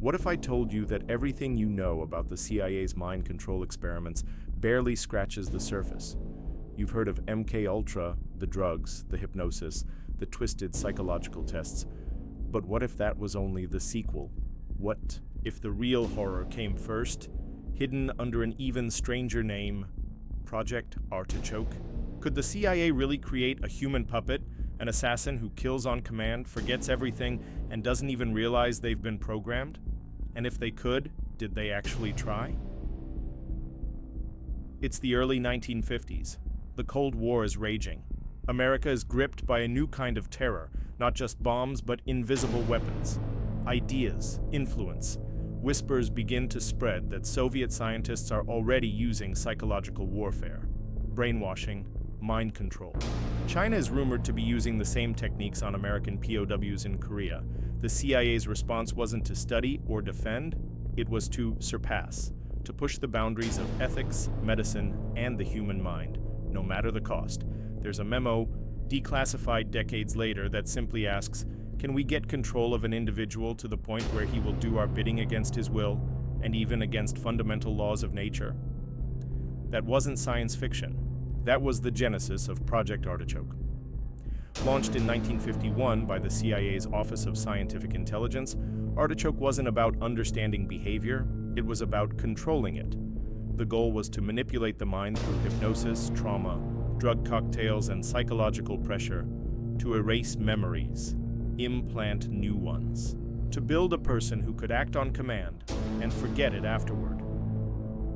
What if I told you that everything you know about the CIA's mind control experiments barely scratches the surface? You've heard of MK Ultra, the drugs, the hypnosis, the twisted psychological tests. But what if that was only the sequel? What if the real horror came first, hidden under an even stranger name, Project Artichoke? Could the CIA really create a human puppet, an assassin who kills on command, forgets everything, and doesn't even realize they've been programmed? And if they could, did they actually try? It's the early 1950s. The Cold War is raging. America is gripped by a new kind of terror, not just bombs, but invisible weapons. Ideas, influence. Whispers begin to spread that Soviet scientists are already using psychological warfare, brainwashing, mind control. China is rumored to be using the same techniques on American POWs in Korea. The CIA's response wasn't to study or defend, it was to surpass, to push the boundaries of ethics, medicine, and the human mind, no matter the cost. There's a memo, declassified decades later, that simply asks, can we get control of an individual to the point where he will do our bidding against his will, and even against fundamental laws of nature? That wasn't science fiction. That was the genesis of Project Artichoke. Launched in 1951 by the CIA's Office of Scientific Intelligence, Artichoke wasn't about understanding behavior, it was about controlling it. The goal was to manipulate the mind through hypnosis, trauma, drug cocktails, and psychological pressure, to erase memories, implant new ones, to build a person who could act on command and forget it afterward.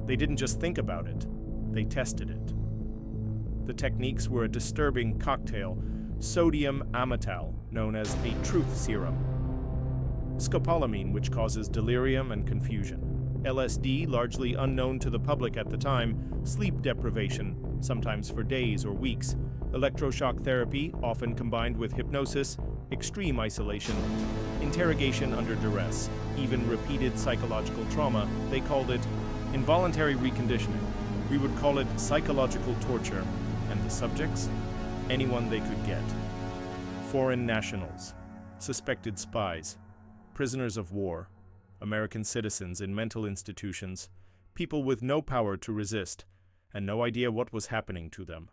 They didn't just think about it, they tested it. The techniques were a disturbing cocktail, sodium amytal, known as a truth serum, scopolamine, which causes delirium and confusion, LSD, largely unknown to the public at the time, sleep deprivation, sometimes for days or weeks, electroshock therapy, often combined with hypnosis, extreme isolation, interrogation under duress, even repeated psychological trauma. They called it involuntary reconditioning. We would call it psychological torture, and the subjects? Anyone they could get. Foreign nationals, suspected spies, prisoners of war, American citizens in mental institutions, people with no power to resist, and no idea what was happening to them.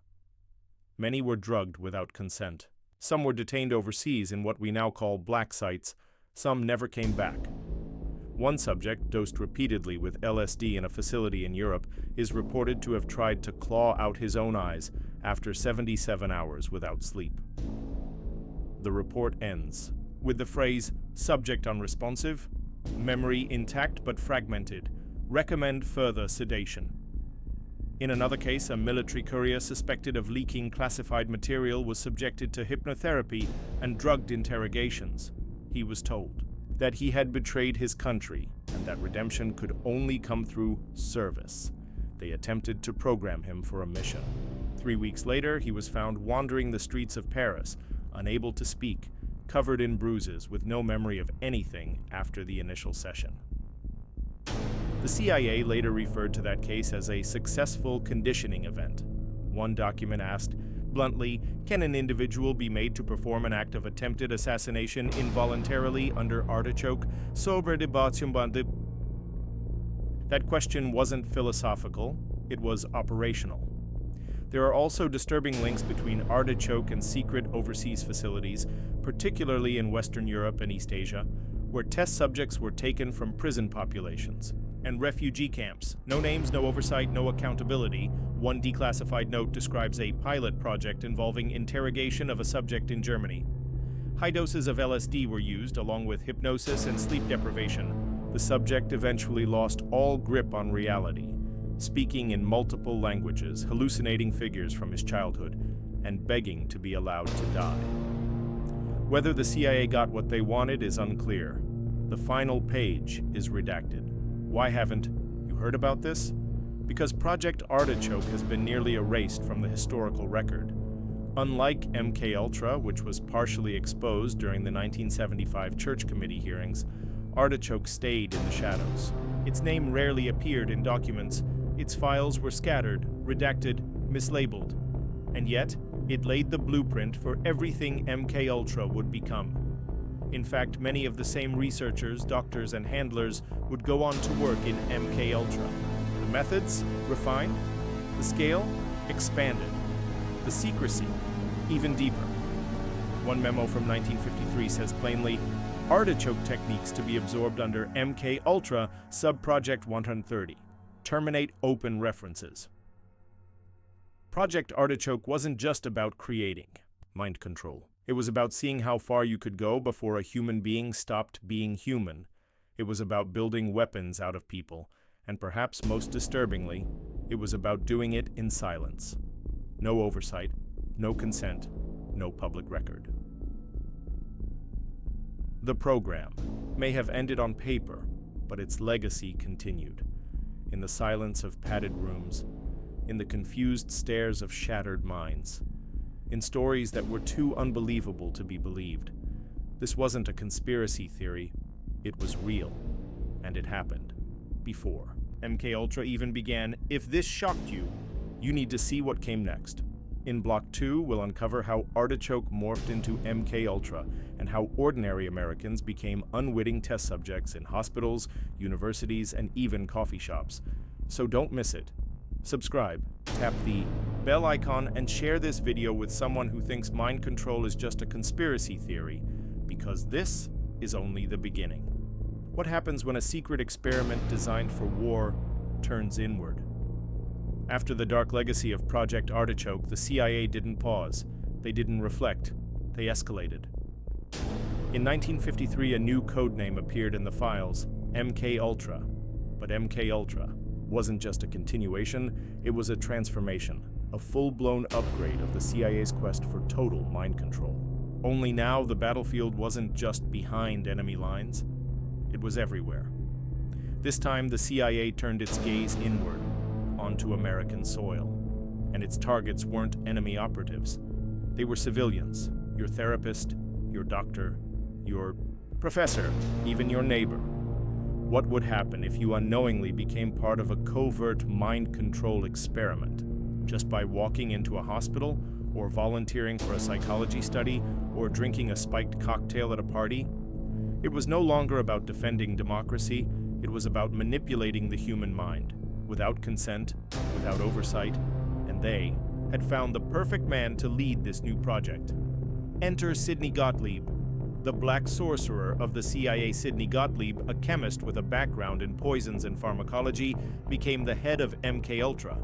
Many were drugged without consent. Some were detained overseas in what we now call black sites. Some never came back. One subject, dosed repeatedly with LSD in a facility in Europe, is reported to have tried to claw out his own eyes after 77 hours without sleep. The report ends with the phrase, subject unresponsive, memory intact but fragmented, recommend further sedation. In another case, a military courier suspected of leaking classified material was subjected to hypnotherapy and drugged interrogations. He was told that he had betrayed his country and that redemption could only come through service. They attempted to program him for a mission. 3 weeks later, he was found wandering the streets of Paris, unable to speak, covered in bruises, with no memory of anything after the initial session. The CIA later referred to that case as a successful conditioning event. One document asked, bluntly, can an individual be made to perform an act of attempted assassination involuntarily under Artichoke? That question wasn't philosophical, it was operational. There are also disturbing links between Artichoke and secret overseas facilities, particularly in Western Europe and East Asia, where test subjects were taken from prison populations and refugee camps. No names, no oversight, no accountability. One declassified note describes a pilot project involving interrogation of a subject in Germany. High doses of LSD were used, along with hypnosis and sleep deprivation. The subject eventually lost all grip on reality, speaking in multiple languages, hallucinating figures from his childhood, and begging to be allowed to die. Whether the CIA got what they wanted is unclear. The final page is redacted. Why haven't you heard about this? Because Project Artichoke has been nearly erased from the historical record. Unlike MK Ultra, which was partially exposed during the 1975 Church Committee hearings, Artichoke stayed in the shadows. Its name rarely appeared in documents. Its files were scattered, redacted, mislabeled. And yet, it laid the blueprint for everything MK Ultra would become. In fact, many of the same researchers, doctors, and handlers would go on to work in MKUltra. The methods refined, the scale expanded, the secrecy even deeper. One memo from 1953 says plainly, artichoke techniques to be absorbed under MKUltra Subproject 130. Terminate open references. Project Artichoke wasn't just about creating mind control. It was about seeing how far you could go before a human being stopped being human. It was about building weapons out of people, and perhaps most disturbingly, it was about doing it in silence. No oversight, no consent, no public record. The program may have ended on paper, but its legacy continued. In the silence of padded rooms, in the confused stares of shattered minds, in stories that were too unbelievable to be believed. This wasn't a conspiracy theory, it was real, and it happened before. MKUltra even began, if this shocked you, you need to see what came next. In Block 2, we'll uncover how Artichoke morphed into MKUltra and how ordinary Americans became unwitting test subjects in hospitals, universities, and even coffee shops. So don't miss it. Subscribe, tap the bell icon, and share this video with someone who thinks mind control is just a conspiracy theory, because this is only the beginning. What happens when a secret experiment designed for war turns inward? After the dark legacy of Project Artichoke, the CIA didn't pause. They didn't reflect. They escalated. In 1953, a new codename appeared in the files, MKUltra. But MKUltra wasn't just a continuation, it was a transformation, a full-blown upgrade of the CIA's quest for total mind control. Only now the battlefield wasn't just behind enemy lines, it was everywhere. This time the CIA turned its gaze inward, onto American soil, and its targets weren't enemy operatives. They were civilians, your therapist, your doctor, your professor, even your neighbor. What would happen if you unknowingly became part of a covert mind control experiment, just by walking into a hospital, or volunteering for a psychology study, or drinking a spiked cocktail at a party? It was no longer about defending democracy, it was about manipulating the human mind, without consent, without oversight, and they had found the perfect man to lead this new project. Enter Sidney Gottlieb, the black sorcerer of the CIA. Sidney Gottlieb, a chemist with a background in poisons and pharmacology, became the head of MKUltra.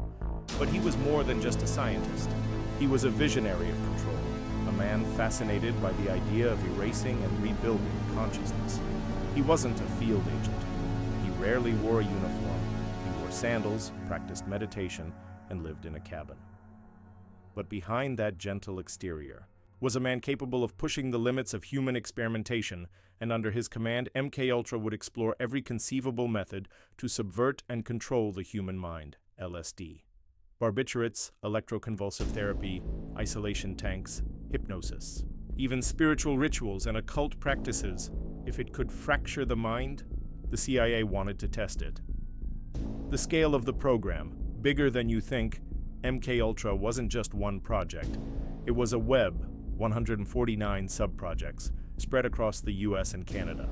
But he was more than just a scientist. He was a visionary of control, a man fascinated by the idea of erasing and rebuilding consciousness. He wasn't a field agent. He rarely wore a uniform. He wore sandals, practiced meditation, and lived in a cabin. But behind that gentle exterior was a man capable of pushing the limits of human experimentation, and under his command, MKUltra would explore every conceivable method to subvert and control the human mind, LSD. Barbiturates, electroconvulsive therapy, isolation tanks, hypnosis, even spiritual rituals and occult practices. If it could fracture the mind, the CIA wanted to test it. The scale of the program, bigger than you think, MKUltra wasn't just one project. It was a web, 149 subprojects, spread across the US and Canada.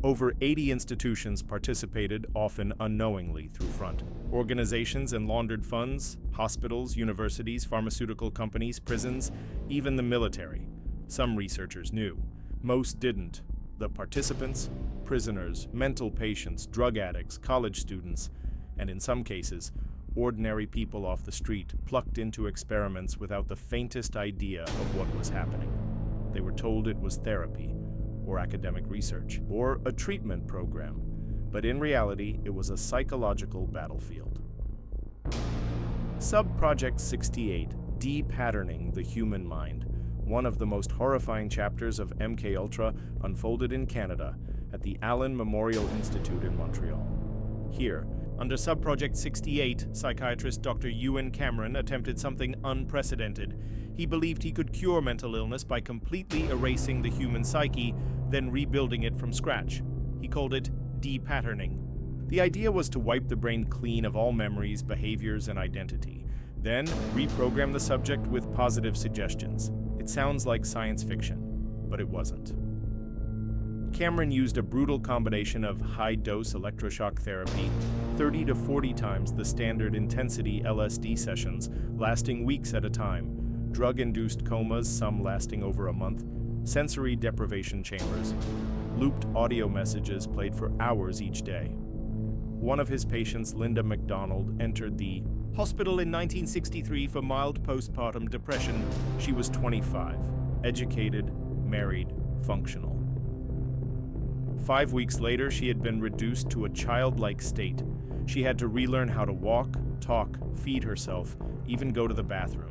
Over 80 institutions participated, often unknowingly, through front. Organizations and laundered funds, hospitals, universities, pharmaceutical companies, prisons, even the military. Some researchers knew. Most didn't. The participants, prisoners, mental patients, drug addicts, college students, and in some cases, ordinary people off the street, plucked into experiments without the faintest idea of what was happening. They were told it was therapy, or academic research, or a treatment program, but in reality, it was a psychological battlefield. Subproject 68, De-Patterning the Human Mind, one of the most horrifying chapters of MKUltra, unfolded in Canada at the Allen Memorial Institute in Montreal. Here, under Subproject 68, psychiatrist Dr. Ewan Cameron attempted something unprecedented. He believed he could cure mental illness by completely erasing the human psyche, then rebuilding it from scratch. He called it de-patterning. The idea was to wipe the brain clean of all memories, behaviors, and identity, then reprogram the subject with positive suggestions. It sounds like science fiction, but it wasn't. Cameron used a brutal combination of high-dose electroshock therapy, 30 to 40 times the standard intensity LSD sessions, lasting weeks at a time, drug-induced comas, some lasting over a month, sensory deprivation chambers, looped audio messages played for hours each day. One of his patients, Linda McDonald, entered the hospital in 1963 for mild postpartum depression. She was 25, educated, married, functional. 5 weeks later, she had been reduced to a childlike state. She had to relearn how to walk, talk, feed herself, even go to the bathroom.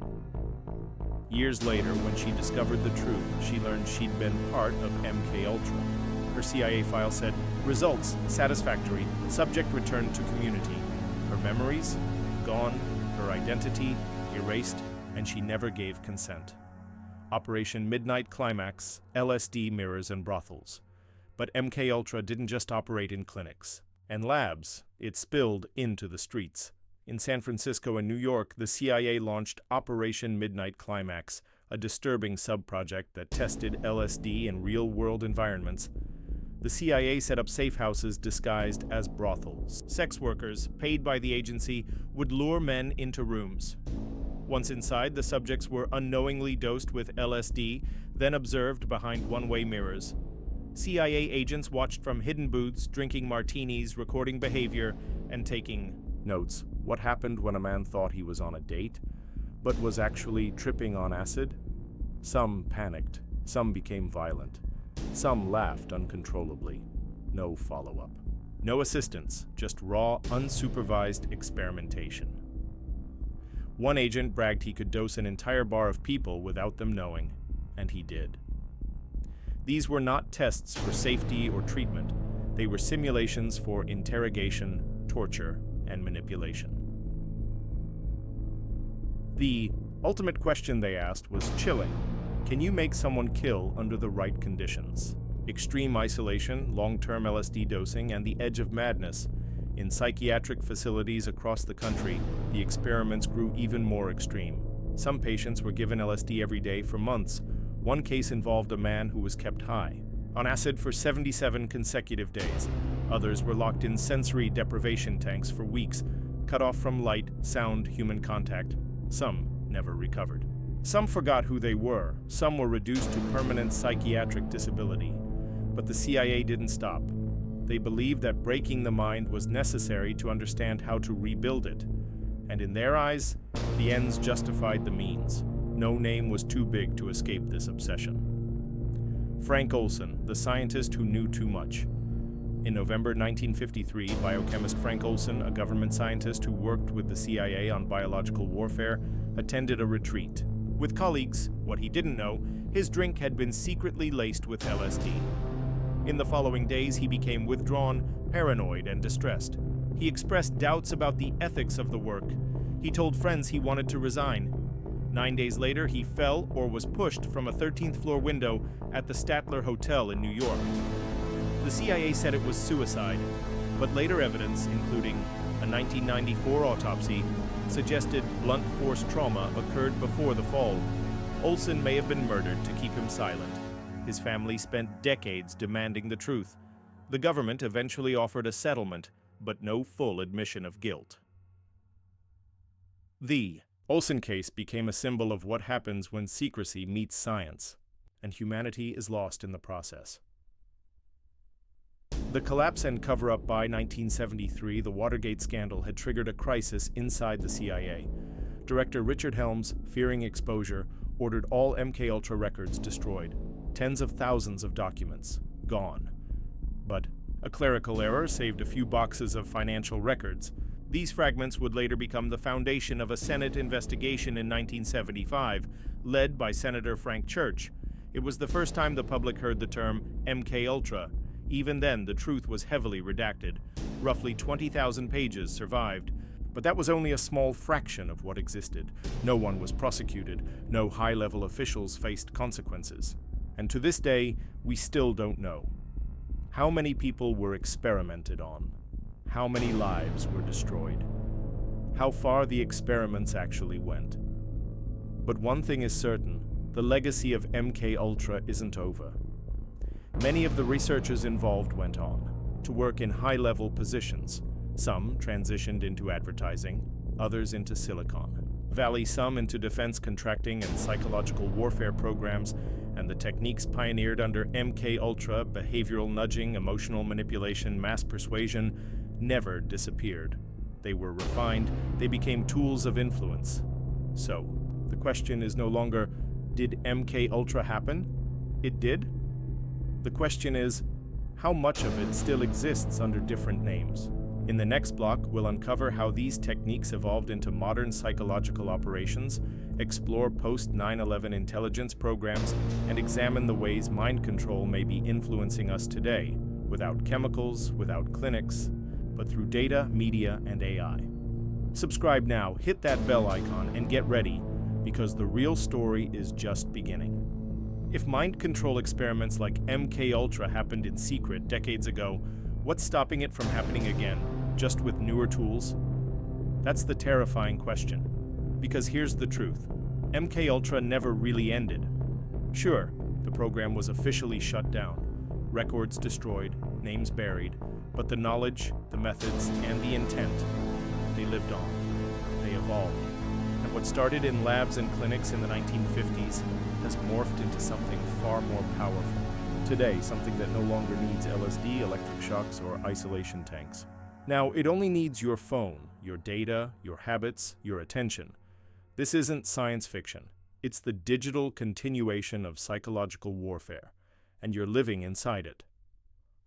Years later, when she discovered the truth, she learned she'd been part of MKUltra. Her CIA file said, results satisfactory, subject returned to community. Her memories gone, her identity erased, and she never gave consent. Operation Midnight Climax, LSD mirrors and brothels. But MKUltra didn't just operate in clinics and labs, it spilled into the streets. In San Francisco and New York, the CIA launched Operation Midnight Climax, a disturbing sub-project that tested LSD in real-world environments. The CIA set up safe houses disguised as brothels. Sex workers, paid by the agency, would lure men into rooms. Once inside, the subjects were unknowingly dosed with LSD, then observed behind one-way mirrors. CIA agents watched from hidden booths, drinking martinis, recording behavior, and taking notes. What happened when a man thought he was on a date, but was actually tripping on acid? Some panicked, some became violent, some laughed uncontrollably. No follow-up. No assistance, just raw, unsupervised experimentation. One agent bragged he could dose an entire bar of people without them knowing, and he did. These were not tests for safety or treatment. They were simulations for interrogation, torture, and manipulation. The ultimate question they asked was chilling. Can you make someone kill under the right conditions? Extreme isolation, long-term LSD dosing, and the edge of madness. In psychiatric facilities across the country, the experiments grew even more extreme. Some patients were given LSD every day for months. One case involved a man who was kept high, on acid for 77 consecutive days. Others were locked in sensory deprivation tanks for weeks, cut off from light, sound, human contact. Some never recovered. Some forgot who they were. Some were reduced to permanent psychiatric disability. But the CIA didn't stop. They believed that breaking the mind was necessary to understand how to rebuild it. And in their eyes, the ends justified the means. No name was too big to escape this obsession. Frank Olson, the scientist who knew too much. In November 1953, biochemist Frank Olson, a government scientist who worked with the CIA on biological warfare, attended a retreat. With colleagues, what he didn't know, his drink had been secretly laced with LSD. In the following days, he became withdrawn, paranoid, and distressed. He expressed doubts about the ethics of the work. He told friends he wanted to resign. 9 days later, he fell or was pushed from a 13th floor window at the Statler Hotel in New York. The CIA said it was suicide, but later evidence, including a 1994 autopsy, suggested blunt force trauma occurred before the fall. Olson may have been murdered to keep him silent. His family spent decades demanding the truth. The government eventually offered a settlement, but no full admission of guilt. The Olson case became a symbol of what happens when secrecy meets science, and humanity is lost in the process. The collapse and cover-up by 1973, the Watergate scandal had triggered a crisis inside the CIA. Director Richard Helms, fearing exposure, ordered all MKUltra records destroyed. Tens of thousands of documents gone. But a clerical error saved a few boxes of financial records. These fragments would later become the foundation of a Senate investigation in 1975, led by Senator Frank Church. It was the first time the public heard the term MKUltra. Even then, the truth was heavily redacted. Roughly 20,000 pages survived. But that was only a small fraction of what existed. No one was prosecuted. No high-level officials faced consequences. And to this day, we still don't know. How many people were experimented on? How many lives were destroyed? How far the experiments actually went? But one thing is certain, the legacy of MKUltra isn't over. Many of the researchers involved went on to work in high-level positions. Some transitioned into advertising, others into Silicon Valley, some into defense contracting and psychological warfare programs, and the techniques pioneered under MK Ultra, behavioral nudging, emotional manipulation, mass persuasion, never disappeared. They were refined, they became tools of influence. So, the question is no longer, did MK Ultra happen? It did? The question is, how much of it still exists under different names? In the next block, we'll uncover how these techniques evolved into modern psychological operations, explore post-9/11 intelligence programs, and examine the ways mind control may be influencing us today, without chemicals, without clinics, but through data, media, and AI. Subscribe now, hit that bell icon, and get ready, because the real story is just beginning. If mind control experiments like MK Ultra happened in secret decades ago, what's stopping it from happening again, just with newer tools? That's the terrifying question. Because here's the truth. MK Ultra never really ended. Sure, the program was officially shut down, records destroyed, names buried, but the knowledge, the methods, and the intent, they lived on. They evolved. And what started in labs and clinics in the 1950s has morphed into something far more powerful. Today, something that no longer needs LSD, electric shocks, or isolation tanks. Now, it only needs your phone, your data, your habits, your attention. This isn't science fiction. It's the digital continuation of psychological warfare, and you're living inside it.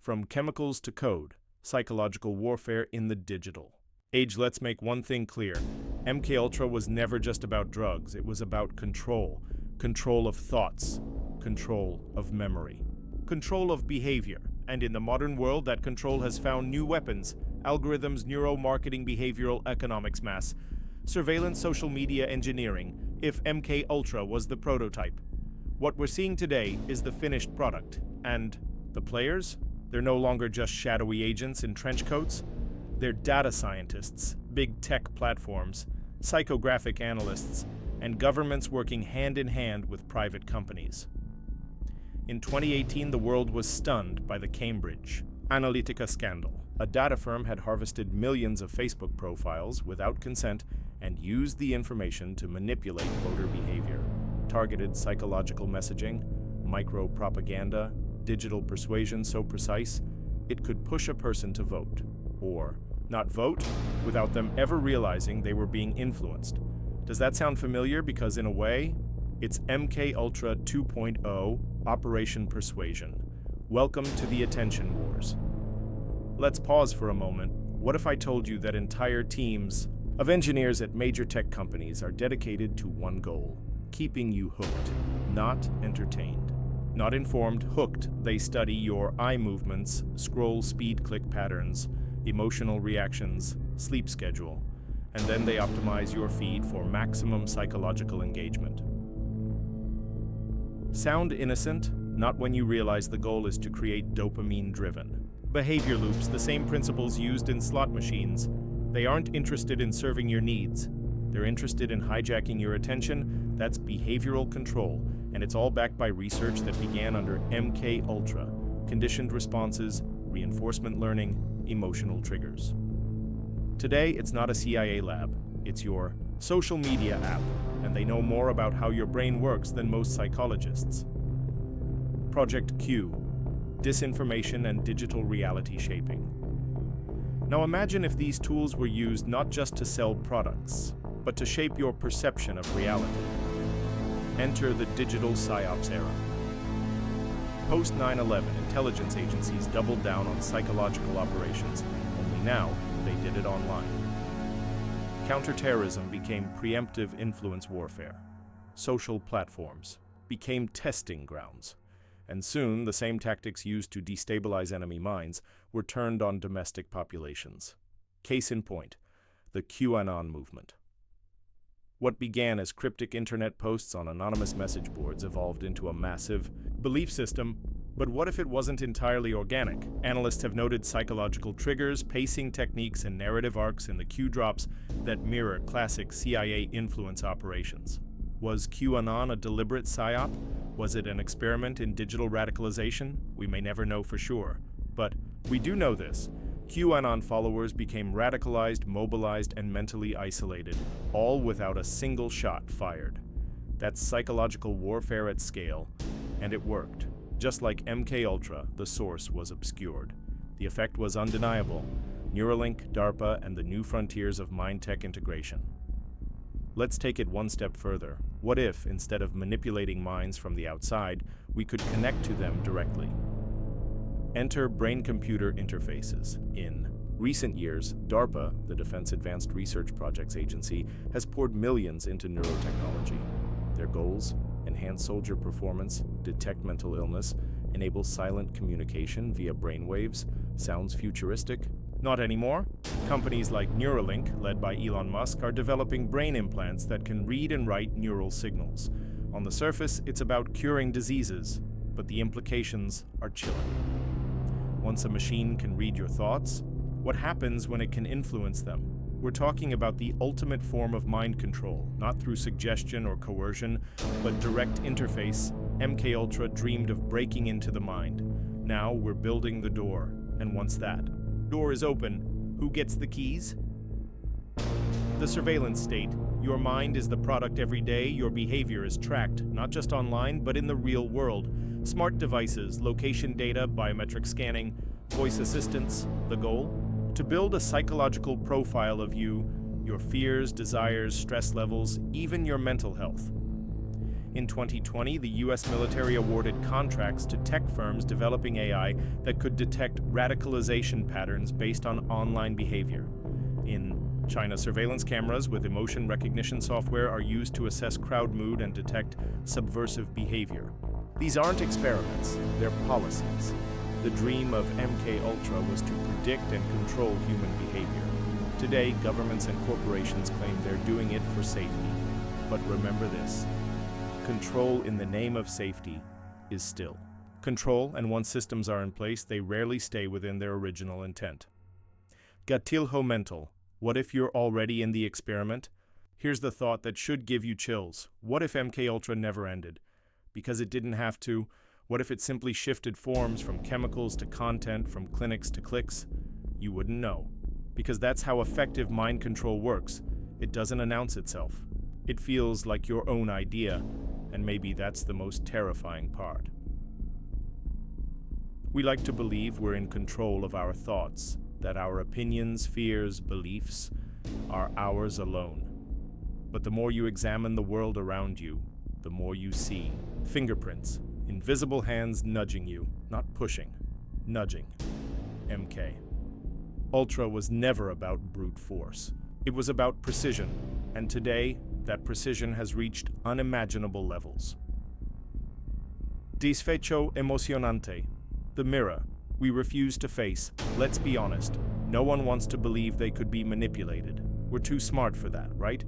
From chemicals to code, psychological warfare in the digital age. Let's make one thing clear. MK Ultra was never just about drugs. It was about control. Control of thoughts. Control of memory. Control of behavior. And in the modern world, that control has found new weapons: algorithms, neuromarketing, behavioral economics, mass surveillance, social media engineering. If MK Ultra was the prototype, what we're seeing today is the finished product. And the players? They're no longer just shadowy agents in trench coats. They're data scientists, big tech platforms, psychographic analysts, and governments working hand in hand with private companies. In 2018, the world was stunned by the Cambridge Analytica scandal. A data firm had harvested millions of Facebook profiles without consent and used the information to manipulate voter behavior. Targeted psychological messaging, micro-propaganda, digital persuasion so precise, it could push a person to vote. Or not vote without them ever realizing they were being influenced. Does that sound familiar? Because in a way, it's MK Ultra 2.0, Operation Persuasion. Welcome to the attention wars. Let's pause for a moment. What if I told you that entire teams of engineers at major tech companies are dedicated to one goal: keeping you hooked, not entertained. Not informed, hooked. They study your eye movements, scroll speed, click patterns, emotional reactions, sleep schedule, and then they optimize your feed for maximum psychological engagement. Sound innocent? Not when you realize the goal is to create dopamine-driven behavior loops, the same principles used in slot machines. They aren't interested in serving your needs. They're interested in hijacking your attention. That's behavioral control, and it's all backed by research that began under MK Ultra: conditioned responses, reinforcement learning, emotional triggers. Today, it's not a CIA lab. It's your social media app, and they know more about how your brain works than most psychologists. Project Q: disinformation and digital reality shaping. Now imagine if these tools were used not just to sell products, but to shape your perception of reality. Enter the digital psyops era. Post 9/11, intelligence agencies doubled down on psychological operations, only now they did it online. Counterterrorism became preemptive influence warfare. Social platforms became testing grounds. And soon, the same tactics used to destabilize enemy minds were turned on domestic populations. Case in point, the QAnon movement. What began as cryptic internet posts on anonymous message boards evolved into a massive belief system. But what if it wasn't entirely organic? Analysts have noted psychological triggers, pacing techniques, and narrative arcs in the Q drops that mirror classic CIA influence operations. Was QAnon a deliberate psyop, Was it an experiment in digital radicalization? We may never know for sure. But we do know this. QAnon followers became radicalized, mobilized, and mentally isolated, all without a single shot fired. That's psychological warfare at scale, and it worked. Just like MKUltra, the source was obscured. The effect was undeniable. Neuralink, DARPA, and the new frontiers of mind-tech integration. Let's take it one step further. What if, instead of manipulating minds from the outside, we could connect to them directly? Enter brain-computer interfaces. In recent years, DARPA, the Defense Advanced Research Projects Agency, has poured millions into neurotechnology. Their goals: enhance soldier performance, detect mental illness, enable silent communication via brainwaves. Sounds futuristic? Not anymore. Companies like Neuralink, led by Elon Musk, are developing brain implants that can read and write neural signals. On the surface, it's about curing diseases, but the implications are chilling. Once a machine can read your thoughts, what happens when it can influence them? We're talking about the ultimate form of mind control, not through suggestion or coercion, but direct interface. MKUltra dreamed of breaking into the mind. Now we're building the door, and once that door is open, who gets the keys? The surveillance state. Your mind is the product every day. Your behavior is tracked, not just online, but in the real world. Smart devices, location data, biometric scanning, voice assistants. The goal? To build a psychological profile of you, your fears, desires, stress levels, even your mental health. In 2020, the US military awarded contracts to tech firms developing AI that could detect radicalization patterns based on online behavior. In China, surveillance cameras with emotion recognition software are used to assess crowd mood and detect subversive behavior. These aren't experiments, they're policies. The dream of MKUltra was to predict and control human behavior. Today, governments and corporations claim they're doing it for safety. But remember this: control in the name of safety is still control, and once systems are in place, they rarely stay within their original intent. Gatilho mental. What if you're already in the experiment? Here's the thought that should give you chills. What if MKUltra never ended? Because it didn't have to. What if it simply shifted forms from chemicals to content, from clinics to clicks? You wouldn't know. Because that's how effective mind control works. It doesn't announce itself. It feels like your own idea, and maybe that's the most terrifying part. We like to believe we're in control of our thoughts, that our opinions, fears, beliefs are ours alone. But the more you examine the world around you, the more you see fingerprints, invisible hands nudging you, not pushing, nudging. MK. Ultra was never about brute force. It was about precision, and today, that precision has reached unimaginable levels. Desfecho emocionante. The mirror we refuse to face. Let's be honest, no one wants to believe they could be manipulated. We're too smart for that, right?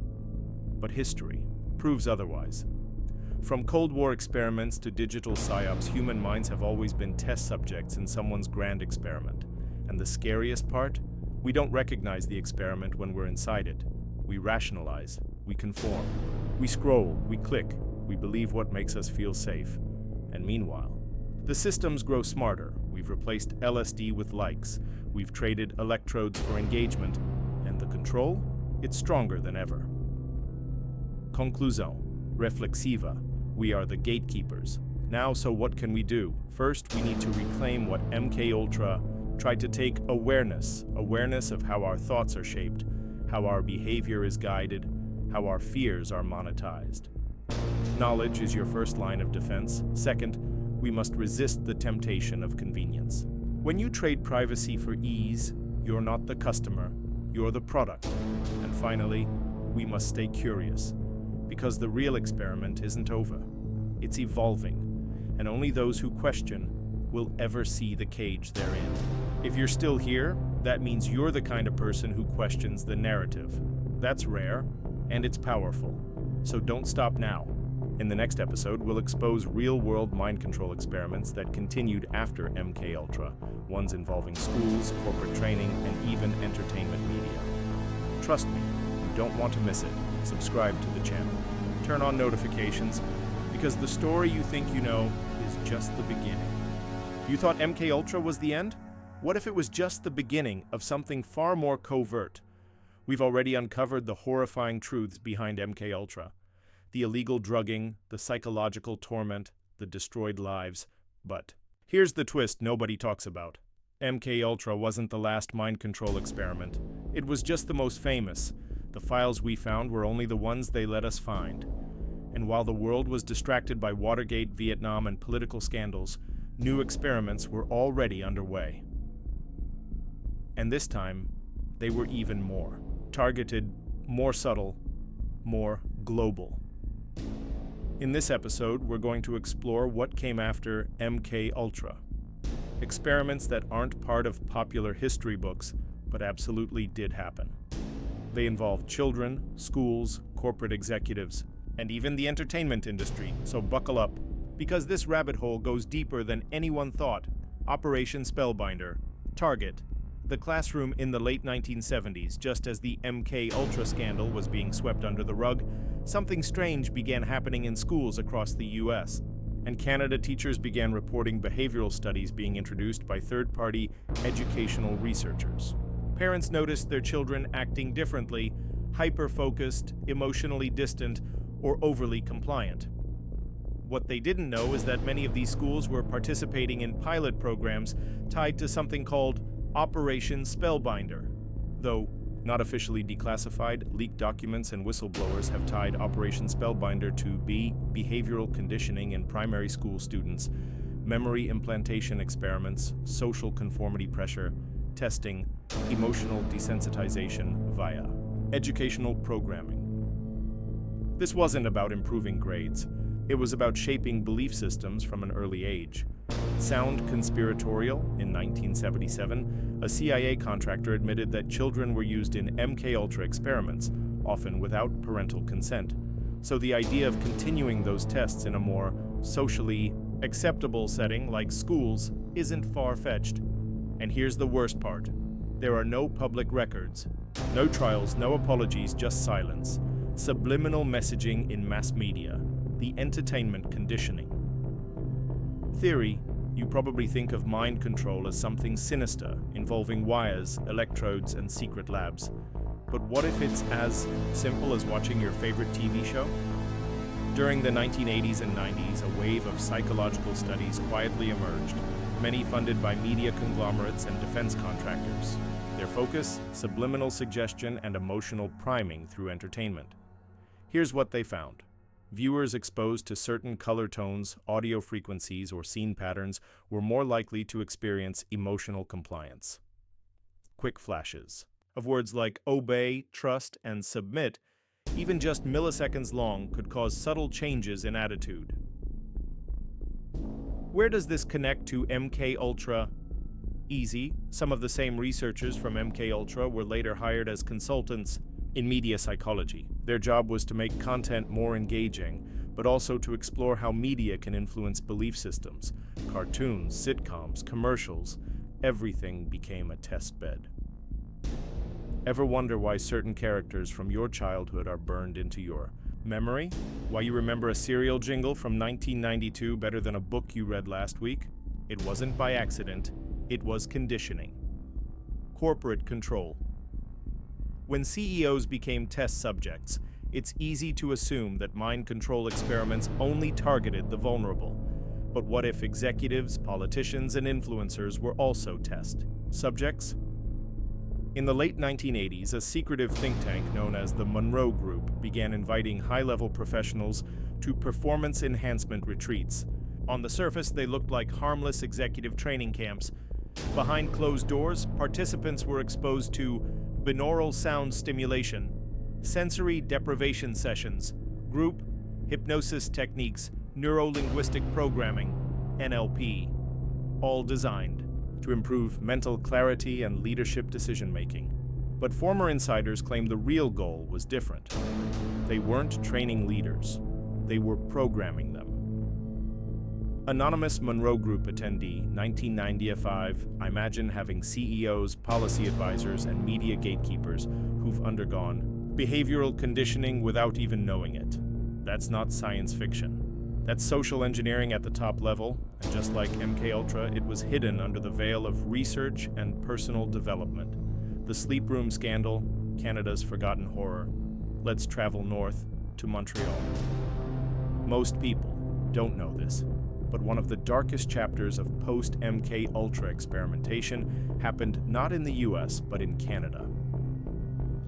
But history proves otherwise. From Cold War experiments to digital psyops, human minds have always been test subjects in someone's grand experiment. And the scariest part? We don't recognize the experiment when we're inside it. We rationalize, we conform, we scroll, we click, we believe what makes us feel safe. And meanwhile, the systems grow smarter. We've replaced LSD with likes. We've traded electrodes for engagement. And the control? It's stronger than ever. Conclusion. Reflexiva. We are the gatekeepers. Now, so what can we do? First, we need to reclaim what MKUltra tried to take: awareness. Awareness of how our thoughts are shaped, how our behavior is guided, how our fears are monetized. Knowledge is your first line of defense. Second, we must resist the temptation of convenience. When you trade privacy for ease, you're not the customer, you're the product. And finally, we must stay curious, because the real experiment isn't over. It's evolving, and only those who question will ever see the cage they're in. If you're still here, that means you're the kind of person who questions the narrative. That's rare, and it's powerful. So don't stop now. In the next episode, we'll expose real-world mind control experiments that continued after MKUltra, ones involving schools, corporate training, and even entertainment media. Trust me, you don't want to miss it. Subscribe to the channel. Turn on notifications, Because the story you think you know is just the beginning. You thought MK Ultra was the end? What if it was just the beginning of something far more covert? We've already uncovered the horrifying truths behind MK Ultra. The illegal drugging, the psychological torment, the destroyed lives. But here's the twist nobody talks about. MK Ultra wasn't the last mind control experiment. It was just the most famous. The files we found were only the ones they let us find. And while the world was distracted by Watergate, Vietnam, and political scandals, new experiments were already underway. And this time, they were even more targeted, more subtle, more global. In this episode, we're going to explore what came after MK Ultra. Experiments that aren't part of popular history books, but absolutely did happen. They involved children, schools, corporate executives, and even the entertainment industry, so buckle up, because this rabbit hole goes deeper than anyone thought. Operation Spellbinder, Target, the classroom in the late 1970s, just as the MK Ultra scandal was being swept under the rug, something strange began happening in schools across the US. And Canada teachers began reporting behavioral studies being introduced by third-party educational researchers. Parents noticed their children acting differently, hyper-focused, emotionally distant, or overly compliant. What they didn't know is that many of these schools were participating in pilot programs tied to something called Operation Spellbinder. Though not officially declassified, leaked documents and whistleblowers have tied Operation Spellbinder to behavioral conditioning in primary school students, memory implantation experiments, social conformity pressure, testing, emotional desensitization via educational programming. This wasn't about improving grades. It was about shaping belief systems from an early age. Sound conspiratorial, in 1977, a CIA contractor admitted that children were used in MK Ultra experiments, often without parental consent. So the idea of continuing those tests in a more socially acceptable setting like schools isn't far-fetched. And here's the worst part. There are no public records, no trials, no apologies, just silence. Subliminal messaging in mass media, the entertainment conditioning. Theory, you probably think of mind control as something sinister, involving wires, electrodes, and secret labs. But what if it's as simple as watching your favorite TV show? During the 1980s and 90s, a wave of psychological studies quietly emerged, many funded by media conglomerates and defense contractors. Their focus, subliminal suggestion and emotional priming through entertainment. Here's what they found. Viewers exposed to certain color tones, audio frequencies, or scene patterns were more likely to experience emotional compliance. Quick flashes of words like obey, trust, and submit, even just milliseconds long, could cause subtle changes in attitude. Where does this connect to MK Ultra? Easy. Some of the same researchers from MK Ultra were later hired as consultants in media psychology. Their job was to make content more engaging, but also to explore how media can influence belief systems. Cartoons, sitcoms, commercials, everything became a test bed. Ever wonder why certain characters from your childhood are burned into your memory? Why you remember a cereal jingle from 1992 better than a book you read last week? It wasn't by accident, it was conditioning. Corporate control. When CEOs became test subjects, it's easy to assume that mind control experiments only targeted the vulnerable. But what if executives, politicians, and influencers were also test subjects? In the late 1980s, a secretive think tank known as the Monroe Group began inviting high-level professionals to performance enhancement retreats. On the surface, they looked like harmless executive training camps. Behind closed doors, participants were exposed to binaural sound stimulation, sensory deprivation sessions, group hypnosis techniques, neuro-linguistic programming, NLP, all designed to improve mental clarity and leadership decision-making. But former insiders claim the real goal was different. They weren't training leaders, they were programming them. Anonymous Monroe Group attendee, 1995, I imagine having CEOs, policy advisors, and media gatekeepers who've undergone behavioral conditioning without even knowing it. That's not science fiction. That's social engineering at the top level, and just like MKUltra, it was hidden under the veil of research and personal development. The sleep room scandal, Canada's forgotten horror. Let's travel north to Montreal. Most people don't know this, but one of the darkest chapters of post-MKUltra experimentation happened not in the US, but in Canada.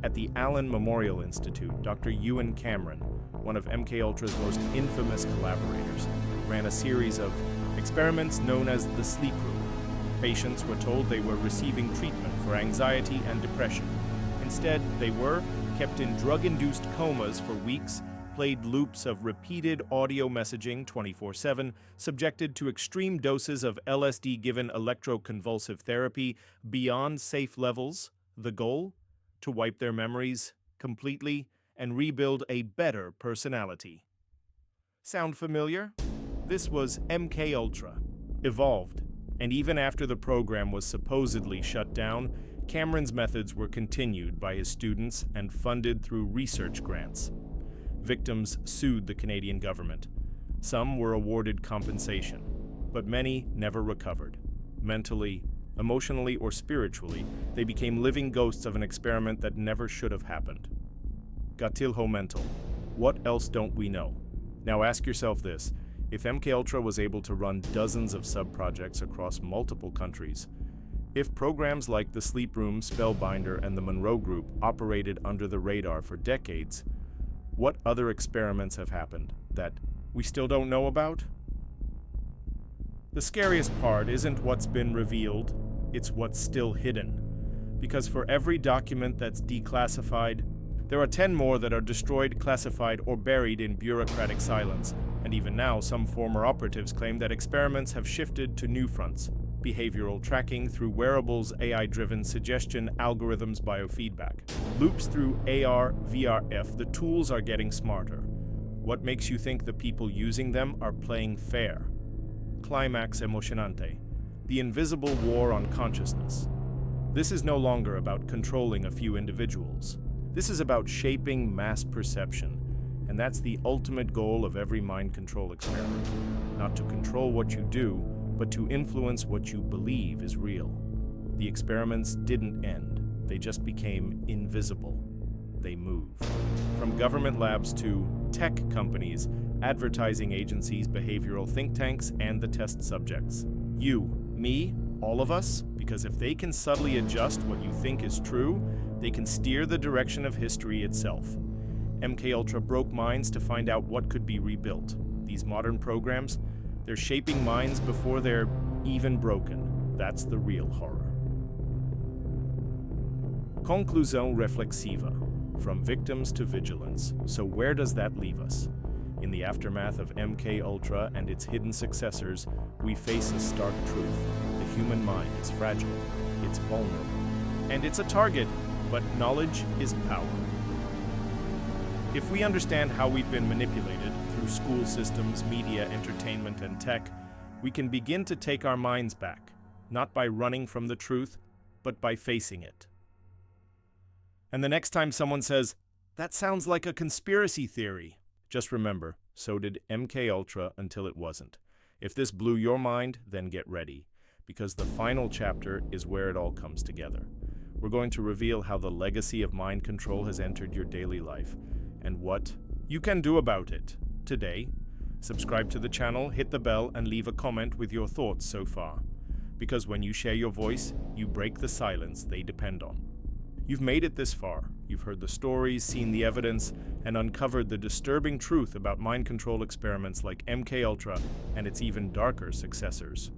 At the Allen Memorial Institute, Dr. Ewan Cameron, one of MKUltra's most infamous collaborators, ran a series of experiments known as the sleep room. Patients were told they were receiving treatment for anxiety and depression. Instead, they were kept in drug-induced comas for weeks, played loops of repeated audio messaging 24/7, subjected to extreme doses of LSD-given electroconvulsive therapy beyond safe levels. The goal? To wipe their memories completely and rebuild a better personality. Sound familiar? This was MKUltra, evolved, and even after the program was supposedly shut down, Cameron's methods were continued by his students and funded through research grants. Victims sued the Canadian government. Some were awarded compensation, but many never recovered. Mentally, emotionally, or spiritually, they became living ghosts of an experiment that never should have happened. Gatilho mental. What else don't we know? Now ask yourself this: if MKUltra was able to run dozens of sub-projects across multiple countries, if programs like the Sleep Room, Spellbinder, and the Monroe Group operated under the radar for decades, what other experiments have happened that we still don't know about? The scariest part isn't what's been revealed, it's what's still hidden. Because for every document that's declassified, there are 10 more that are destroyed, classified, or buried in bureaucratic silence. And even now, some former operatives claim that experiments have shifted to new fronts: behavioral tracking through wearables, AI-driven suggestion, algorithms, biofeedback. Loops through AR, VRF, the tools are getting smarter. What makes you think the people using them are playing fair? Climax emocionante, the invisible war on consciousness. This is no longer about controlling a few individuals. This is about shaping mass perception, and that's the ultimate goal of every mind control experiment. Not to control what you do, but to influence what you believe is real. The experiments didn't end, they just became invisible. They moved. From government labs to tech companies, advertising agencies, behavioral think tanks, and the test subjects. You, me, all of us, because if they can subtly adjust what you think is true, they can steer the direction of history itself. MKUltra broke minds to find out what could be rebuilt. These modern programs, they're shaping minds before they're even broken. That's the real horror. Conclusão reflexiva. From victims to vigilance. So where does that leave us? In the aftermath of MKUltra and its hidden successors, we face a stark truth. The human mind is fragile, it's vulnerable, and it's a target, but knowledge is power. If we understand how we've been manipulated through school systems, media, entertainment, and tech, we can begin to take our minds back, not by running from the truth, but by facing it. And the next time someone says, "That sounds like a conspiracy theory," just remember, so did MKUltra until it wasn't. If this blew your mind, then get ready, because the final chapter is where it all comes together. We're going to reveal how the legacy of mind control has entered your daily life, and what you can do about it today. Subscribe to the channel, hit the bell, and leave a comment with your thoughts so far. Because when you share your voice, you break the silence they depend on. You've made it this far. You've heard the stories, seen the evidence, and uncovered the disturbing truth about mind control experiments like MKUltra and its even darker successors.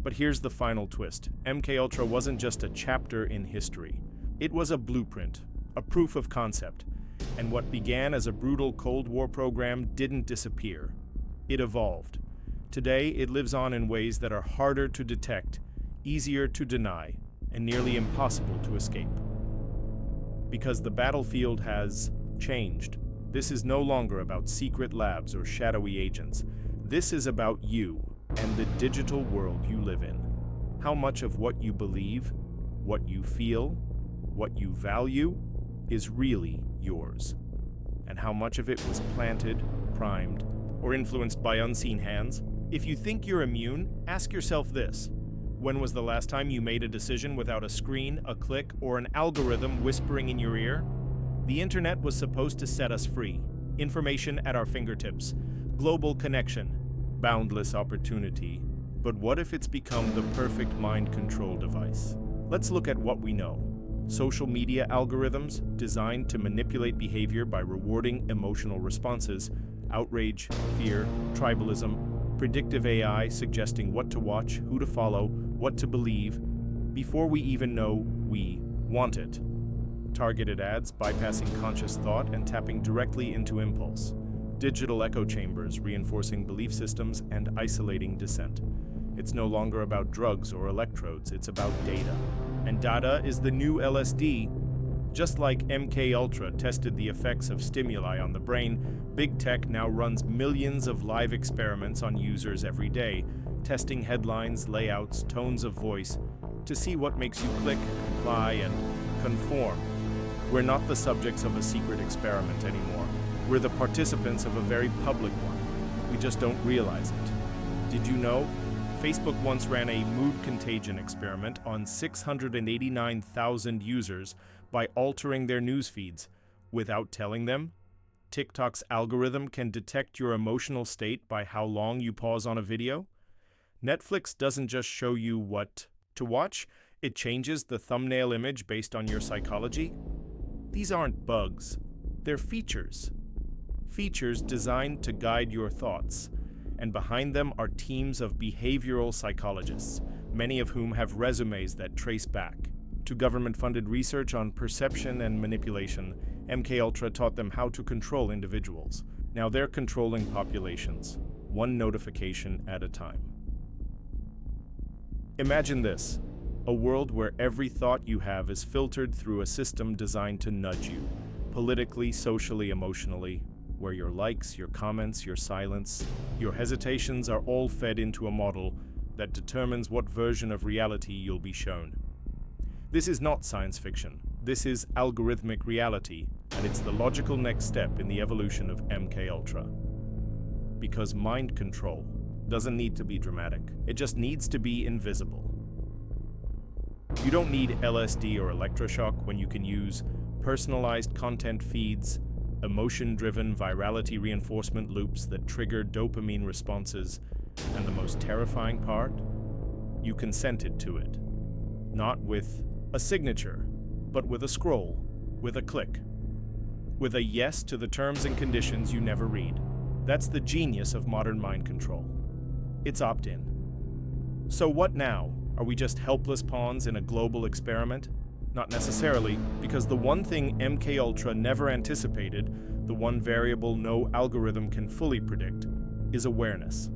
But here's the final twist. MKUltra wasn't just a chapter in history. It was a blueprint, a proof of concept. And what began as a brutal Cold War program didn't disappear. It evolved. Today, it lives on in ways that are harder to detect, easier to deny, and nearly impossible to escape. Because the battlefield has changed. This is no longer about secret labs or shadowy agents. This is about you and the digital world you live in. How much of what you believe, what you feel, what you value, is really yours, and how much of it was planted, primed, or influenced by unseen hands? If you think you're immune, ask yourself this. When was the last time you made a decision without a screen, a click, or an algorithm whispering in your ear? The internet was supposed to set us free. Information at our fingertips. Global connection. Boundless opportunity. But what if it's become the perfect mind control device? Let's look at what we know. Social media algorithms designed to manipulate behavior by rewarding emotional responses, outrage, fear, tribalism, predictive AI suggesting what to watch, who to follow, what to believe, before we even know we want it. Targeted ads bypassing conscious thought and tapping directly into impulse. Digital echo chambers reinforcing belief systems and isolating dissent. It's no longer about drugs or electrodes, it's about data. And data is the new LSD. Just like MKUltra tested the effects of stimuli on the brain, big tech now runs millions of live experiments on users every day, testing headlines, layouts, tones of voice, to see what makes you click, comply, and conform. We're not the subjects of a secret experiment anymore. We're the participants of a very public one. We just don't realize it. Did you know? Facebook once ran a mood contagion experiment on 689,000 users by altering their news feeds without telling them. TikTok's algorithm can detect your emotional state by how long you pause on a video. Netflix doesn't just show you what to watch, it changes the thumbnail image based on your psychology. These aren't bugs, they're features. Features designed to guide your thoughts. And behind them are teams of behavioral psychologists, many of whom have resumes that trace back to government-funded research on perception and manipulation. MKUltra taught them how to control individuals. Now they're controlling populations, one notification at a time. Imagine this, a world where every thought you have is filtered through a system designed to nudge you, politically, socially, emotionally, where your likes, your comments, your silence, your hesitations are all fed into a model that determines what version of reality you'll be shown. This is not science fiction. This is algorithmic reality, and it's the logical next step in the evolution of MKUltra. Because mind control doesn't need to be dramatic. It just needs to be invisible. You don't need LSD or electroshock when you can use personalized content feeds, emotion-driven virality reinforcement loops that trigger dopamine responses, and the most terrifying part? You consented to it. Not with a signature, but with a scroll, with a click, with a yes to the terms and conditions you never read. That's the genius of modern mind control. It's opt-in. So what now? Are we just helpless pawns in a global experiment? Not necessarily, because the one thing MKUltra never anticipated, the one variable no algorithm can fully predict, is awareness.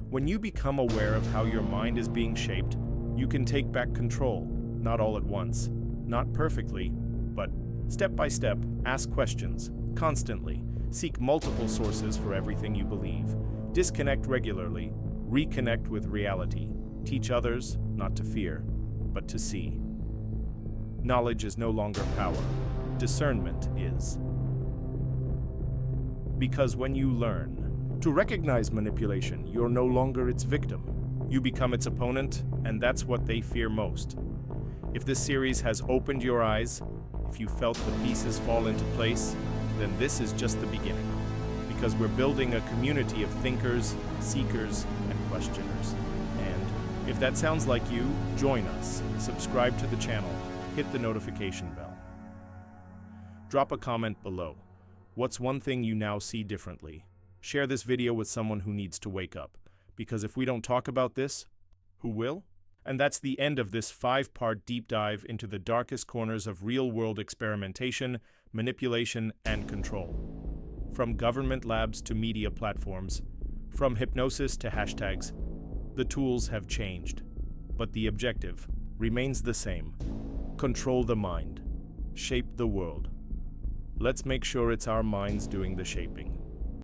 When you become aware of how your mind is being shaped, you can take back control, not all at once, not perfectly, but step by step, ask questions, constantly, seek multiple sources for everything you believe, disconnect regularly, reconnect with reality, teach others not to fear, but to see. Knowledge is no longer power. Discernment is. Because when you learn to recognize manipulation, you're no longer its victim. You become its opponent, and that's what they fear most. If this series has opened your eyes, if you felt the pieces fall into place, then this is just the beginning. Because we're building a community of thinkers, seekers, and questioners. And if that sounds like you, join us, subscribe to the channel, hit the notification bell. Drop a comment below. What's one thing you now see differently? Share this video with someone who needs to wake up. Because if we don't talk about this, who will? And that's the end of this 5-part deep dive into the darkest corners of real-world experimentation, manipulation, and control. From government labs to media platforms, from hypnosis to hashtags, the tools have changed. But the objective remains the same. Control the mind. Shape the world. Let's make sure it's our minds doing the shaping.